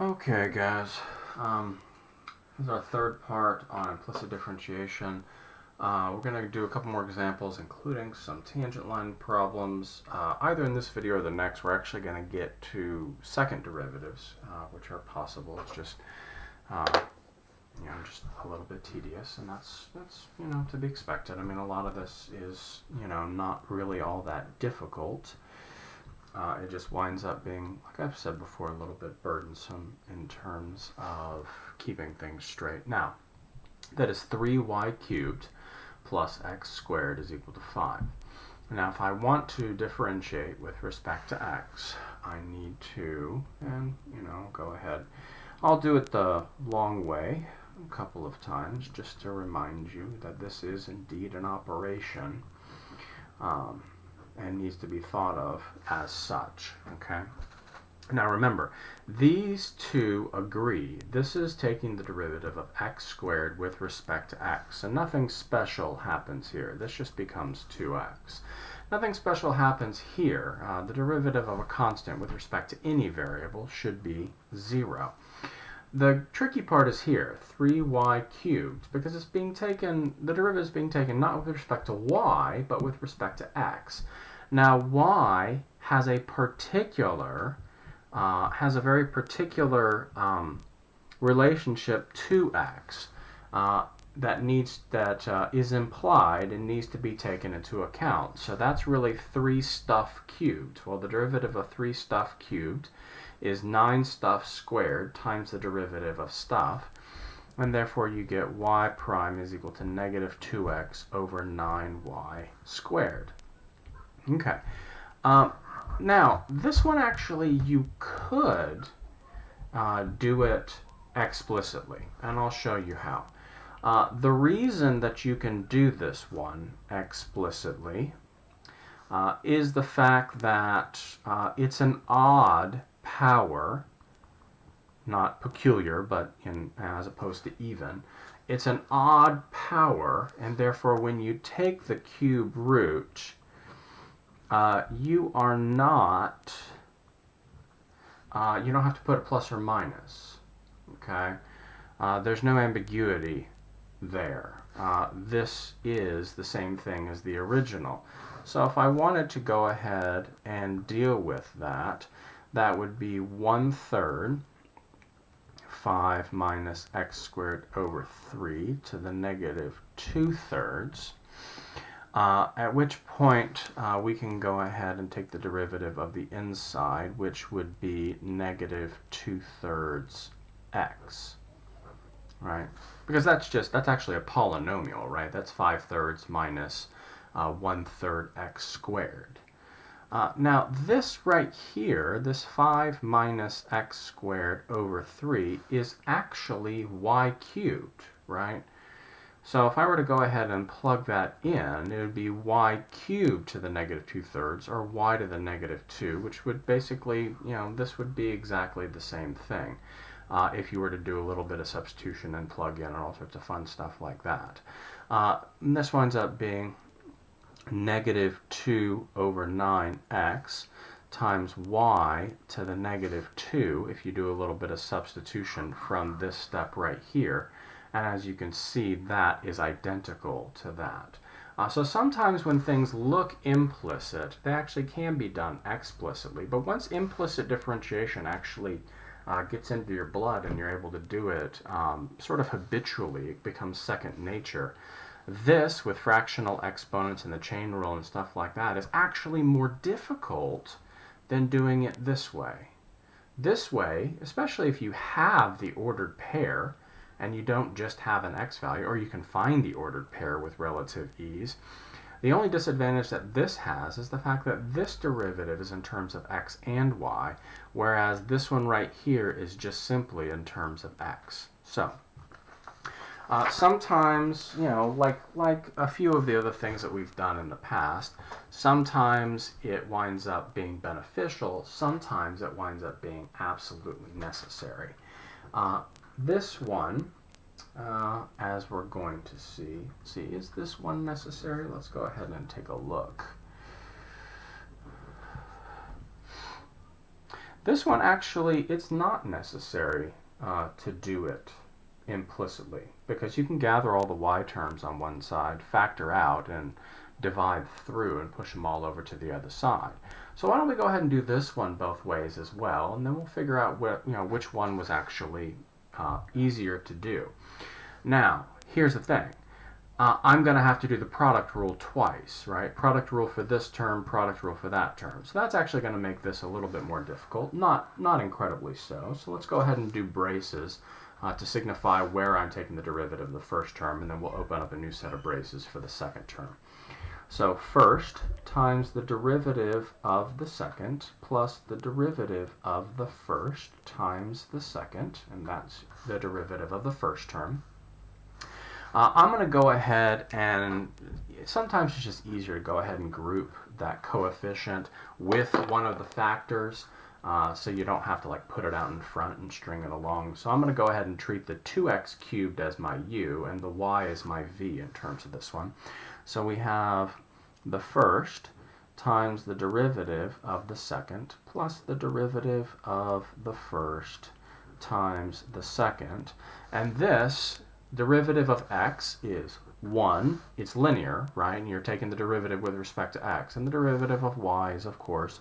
Okay, guys. This is our third part on implicit differentiation. We're going to do a couple more examples, including some tangent line problems. Either in this video or the next, we're actually going to get to second derivatives, which are possible. It's just, just a little bit tedious, and that's to be expected. I mean, a lot of this is not really all that difficult. It just winds up being, like I've said before, a little bit burdensome in terms of keeping things straight. Now, that is 3y cubed plus x squared is equal to 5. Now, if I want to differentiate with respect to x, I need to, go ahead. I'll do it the long way a couple of times just to remind you that this is indeed an operation. And needs to be thought of as such, okay? Now remember, these two agree. This is taking the derivative of x squared with respect to x, and nothing special happens here. This just becomes 2x. Nothing special happens here. The derivative of a constant with respect to any variable should be 0. The tricky part is here, 3y cubed, because it's being taken, the derivative is being taken not with respect to y, but with respect to x. Now, y has a particular, very particular relationship to x that is implied and needs to be taken into account. So that's really 3 stuff cubed. Well, the derivative of 3 stuff cubed is 9 stuff squared times the derivative of stuff, and therefore you get y prime is equal to negative 2x over 9y squared. Okay. Now, this one actually you could do it explicitly, and I'll show you how. The reason that you can do this one explicitly is the fact that it's an odd power, not peculiar, but as opposed to even. It's an odd power, and therefore when you take the cube root, you are not, you don't have to put a plus or minus, okay? There's no ambiguity there. This is the same thing as the original. So if I wanted to go ahead and deal with that, that would be 1/3 5 minus x squared over 3 to the negative 2/3. At which point we can go ahead and take the derivative of the inside, which would be negative 2/3 x, right? Because that's actually a polynomial, right? That's 5/3 minus 1/3 x squared. Now this right here, this 5 minus x squared over 3 is actually y cubed, right? So if I were to go ahead and plug that in, it would be y cubed to the negative 2/3, or y to the negative 2, which would basically, this would be exactly the same thing if you were to do a little bit of substitution and plug in and all sorts of fun stuff like that. And this winds up being negative 2 over 9x times y to the negative 2 if you do a little bit of substitution from this step right here. And as you can see, that is identical to that. So sometimes when things look implicit, they actually can be done explicitly. But once implicit differentiation actually gets into your blood and you're able to do it sort of habitually, it becomes second nature. This, with fractional exponents and the chain rule and stuff like that, is actually more difficult than doing it this way. This way, especially if you have the ordered pair, and you don't just have an x value, or you can find the ordered pair with relative ease. The only disadvantage that this has is the fact that this derivative is in terms of x and y, whereas this one right here is just simply in terms of x. So, sometimes, like a few of the other things that we've done in the past, sometimes it winds up being beneficial, sometimes it winds up being absolutely necessary. This one, as we're going to see, is this one necessary? Let's go ahead and take a look. This one actually, it's not necessary to do it implicitly, because you can gather all the y terms on one side, factor out, and divide through and push them all over to the other side. So why don't we go ahead and do this one both ways as well, and then we'll figure out which one was actually easier to do. Now, here's the thing. I'm going to have to do the product rule twice, right? Product rule for this term, product rule for that term. So that's actually going to make this a little bit more difficult, not incredibly so. So let's go ahead and do braces to signify where I'm taking the derivative of the first term, and then we'll open up a new set of braces for the second term. So first times the derivative of the second plus the derivative of the first times the second, and that's the derivative of the first term. I'm going to go ahead and, sometimes it's just easier to go ahead and group that coefficient with one of the factors so you don't have to like put it out in front and string it along. So I'm going to go ahead and treat the 2x cubed as my u and the y as my v in terms of this one. So we have the first times the derivative of the second plus the derivative of the first times the second. And this derivative of x is 1. It's linear, right? And you're taking the derivative with respect to x. And the derivative of y is, of course,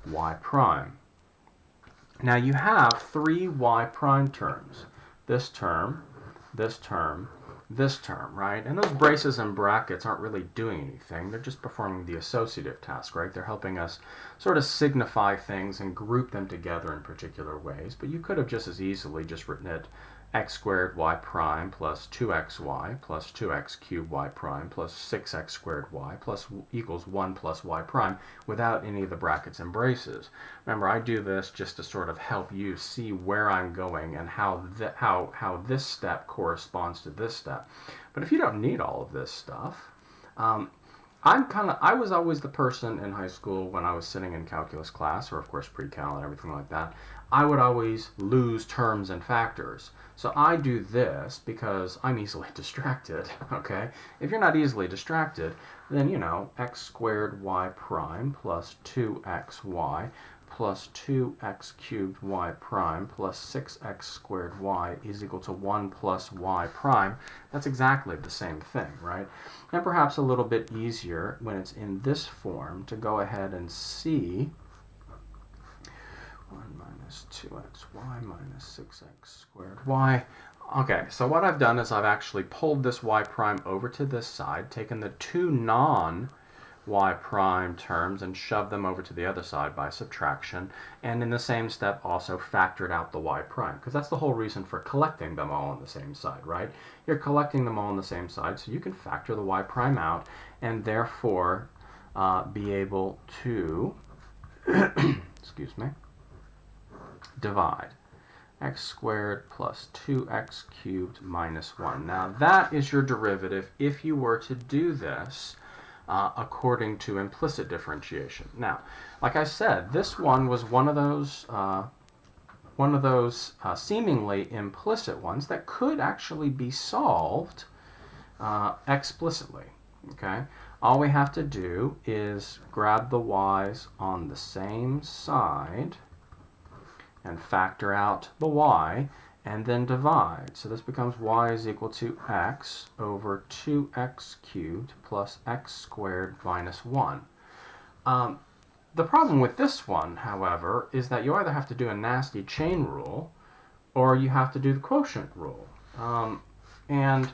y prime. Now you have 3 y prime terms. This term, this term, this term, right? And those braces and brackets aren't really doing anything. They're just performing the associative task, right? They're helping us sort of signify things and group them together in particular ways. But you could have just as easily just written it x squared y prime plus 2xy plus 2x cubed y prime plus 6x squared y plus equals 1 plus y prime without any of the brackets and braces. Remember, I do this just to sort of help you see where I'm going and how this step corresponds to this step. But if you don't need all of this stuff, I was always the person in high school when I was sitting in calculus class, or of course pre-cal and everything like that, I would always lose terms and factors. So I do this because I'm easily distracted, okay? If you're not easily distracted, then, you know, x squared y prime plus 2xy plus 2x cubed y prime plus 6x squared y is equal to 1 plus y prime. That's exactly the same thing, right? And perhaps a little bit easier when it's in this form to go ahead and see 1 minus 2xy minus 6x squared y. Okay, so what I've done is I've actually pulled this y prime over to this side, taken the two non-y prime terms and shoved them over to the other side by subtraction, and in the same step also factored out the y prime, because that's the whole reason for collecting them all on the same side, right? You're collecting them all on the same side, so you can factor the y prime out and therefore be able to, excuse me, divide x squared plus 2x cubed minus 1. Now that is your derivative if you were to do this according to implicit differentiation. Now, like I said, this one was one of those seemingly implicit ones that could actually be solved explicitly. Okay, all we have to do is grab the y's on the same side and factor out the y, and then divide. So this becomes y is equal to x over 2x cubed plus x squared minus 1. The problem with this one, however, is that you either have to do a nasty chain rule or you have to do the quotient rule. And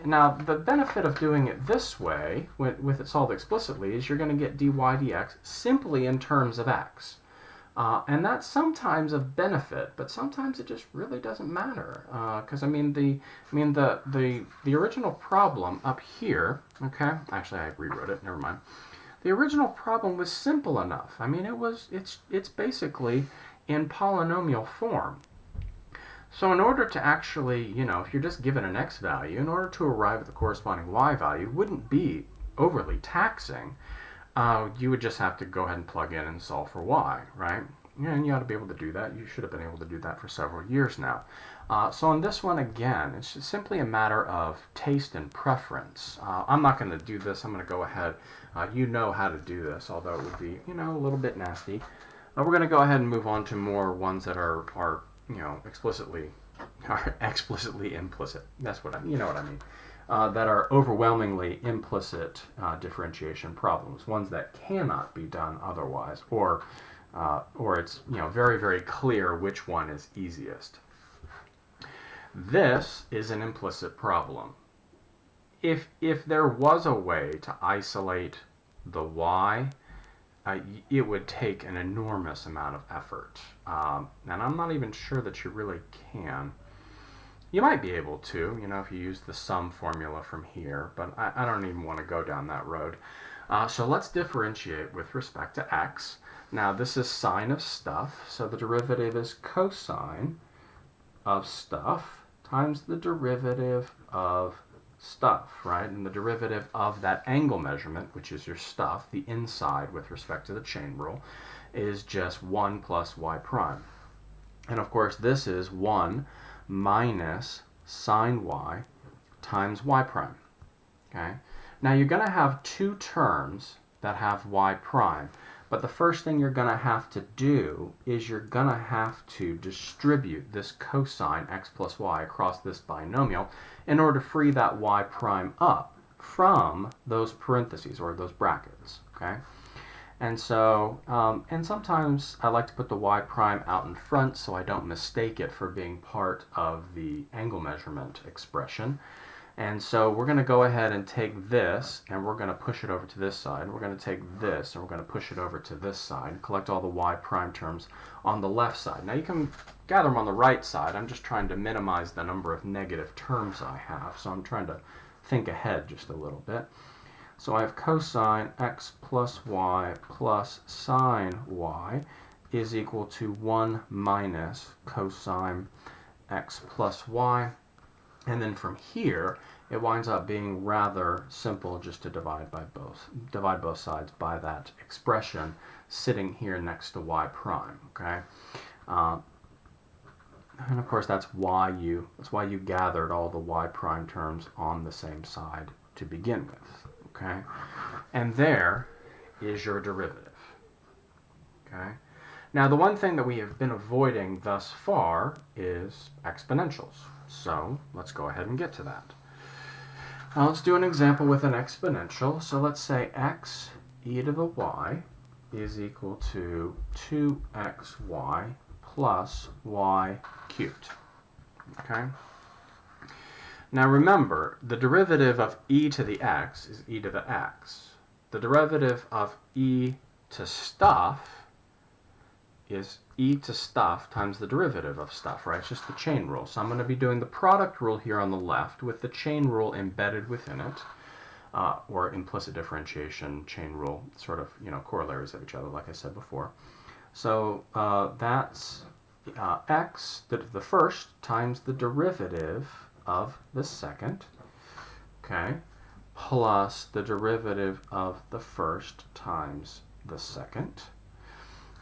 now the benefit of doing it this way, with it solved explicitly, is you're going to get dy dx simply in terms of x. And that's sometimes of benefit, but sometimes it just really doesn't matter. Because the original problem up here, okay, actually I rewrote it, never mind. The original problem was simple enough. I mean, it's basically in polynomial form. So in order to actually, if you're just given an x value, in order to arrive at the corresponding y value, wouldn't be overly taxing. You would just have to go ahead and plug in and solve for y, right? And you ought to be able to do that. You should have been able to do that for several years now. So on this one, again, it's just simply a matter of taste and preference. I'm not going to do this. I'm going to go ahead. You know how to do this, although it would be, a little bit nasty. Now we're going to go ahead and move on to more ones that are you know, explicitly implicit. That's what you know what I mean. That are overwhelmingly implicit differentiation problems, ones that cannot be done otherwise, or it's, you know, very, very clear which one is easiest. This is an implicit problem. If there was a way to isolate the y, it would take an enormous amount of effort, and I'm not even sure that you really can. You might be able to, you know, if you use the sum formula from here, but I don't even want to go down that road. So let's differentiate with respect to x. Now this is sine of stuff, so the derivative is cosine of stuff times the derivative of stuff, right? And the derivative of that angle measurement, which is your stuff, the inside with respect to the chain rule, is just 1 plus y prime. And of course this is 1 minus sine y times y prime. Okay? Now you're going to have two terms that have y prime, but the first thing you're going to have to do is you're going to have to distribute this cosine x plus y across this binomial in order to free that y prime up from those parentheses or those brackets. Okay? And so, and sometimes I like to put the y prime out in front so I don't mistake it for being part of the angle measurement expression. And so we're going to go ahead and take this and we're going to push it over to this side. We're going to take this and we're going to push it over to this side, collect all the y prime terms on the left side. Now you can gather them on the right side. I'm just trying to minimize the number of negative terms I have, so I'm trying to think ahead just a little bit. So I have cosine x plus y plus sine y is equal to 1 minus cosine x plus y. And then from here, it winds up being rather simple just to divide both sides by that expression sitting here next to y prime. Okay, and of course that's why you gathered all the y prime terms on the same side to begin with. Okay, and there is your derivative. Okay. Now the one thing that we have been avoiding thus far is exponentials. So let's go ahead and get to that. Now let's do an example with an exponential. So let's say x e to the y is equal to 2xy plus y cubed. Okay? Now remember, the derivative of e to the x is e to the x. The derivative of e to stuff is e to stuff times the derivative of stuff, right? It's just the chain rule. So I'm going to be doing the product rule here on the left with the chain rule embedded within it, or implicit differentiation chain rule, sort of, you know, corollaries of each other, like I said before. So that's x, the first, times the derivative of the second, okay, plus the derivative of the first times the second.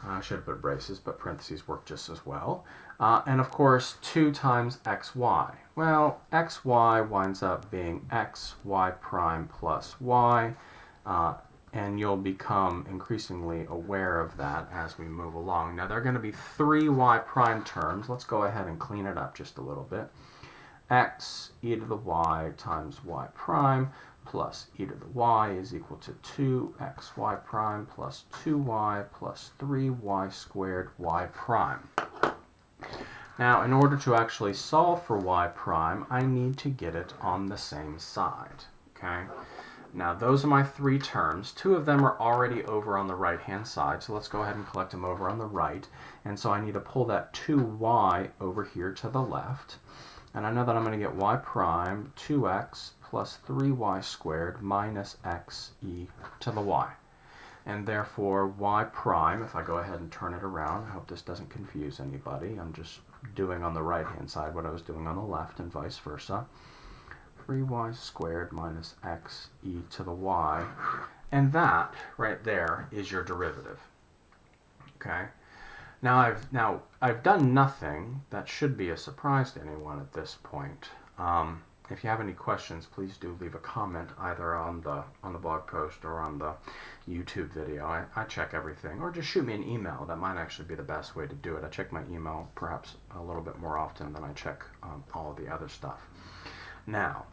I should have put braces, but parentheses work just as well. And of course, 2 times xy. Well, xy winds up being xy prime plus y, and you'll become increasingly aware of that as we move along. Now, there are going to be 3 y prime terms. Let's go ahead and clean it up just a little bit. X e to the y times y prime plus e to the y is equal to 2xy prime plus 2y plus 3y squared y prime. Now, in order to actually solve for y prime, I need to get it on the same side. Okay? Now, those are my 3 terms. 2 of them are already over on the right-hand side, so let's go ahead and collect them over on the right. And so I need to pull that 2y over here to the left. And I know that I'm going to get y prime 2x plus 3y squared minus x e to the y. And therefore y prime, if I go ahead and turn it around, I hope this doesn't confuse anybody. I'm just doing on the right-hand side what I was doing on the left and vice versa. 3y squared minus x e to the y. And that right there is your derivative. Okay? Now I've done nothing that should be a surprise to anyone at this point. if you have any questions, please do leave a comment either on the blog post or on the YouTube video. I check everything, or just shoot me an email. That might actually be the best way to do it. I check my email perhaps a little bit more often than I check all of the other stuff. Now,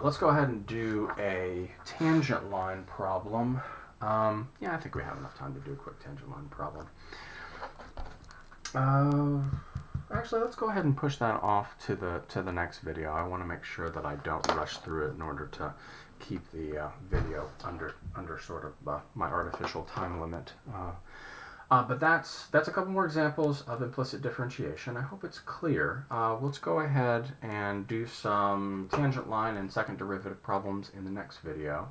let's go ahead and do a tangent line problem. Yeah, I think we have enough time to do a quick tangent line problem. Actually, let's go ahead and push that off to the next video. I want to make sure that I don't rush through it in order to keep the video under sort of my artificial time limit. But that's a couple more examples of implicit differentiation. I hope it's clear. Let's go ahead and do some tangent line and second derivative problems in the next video.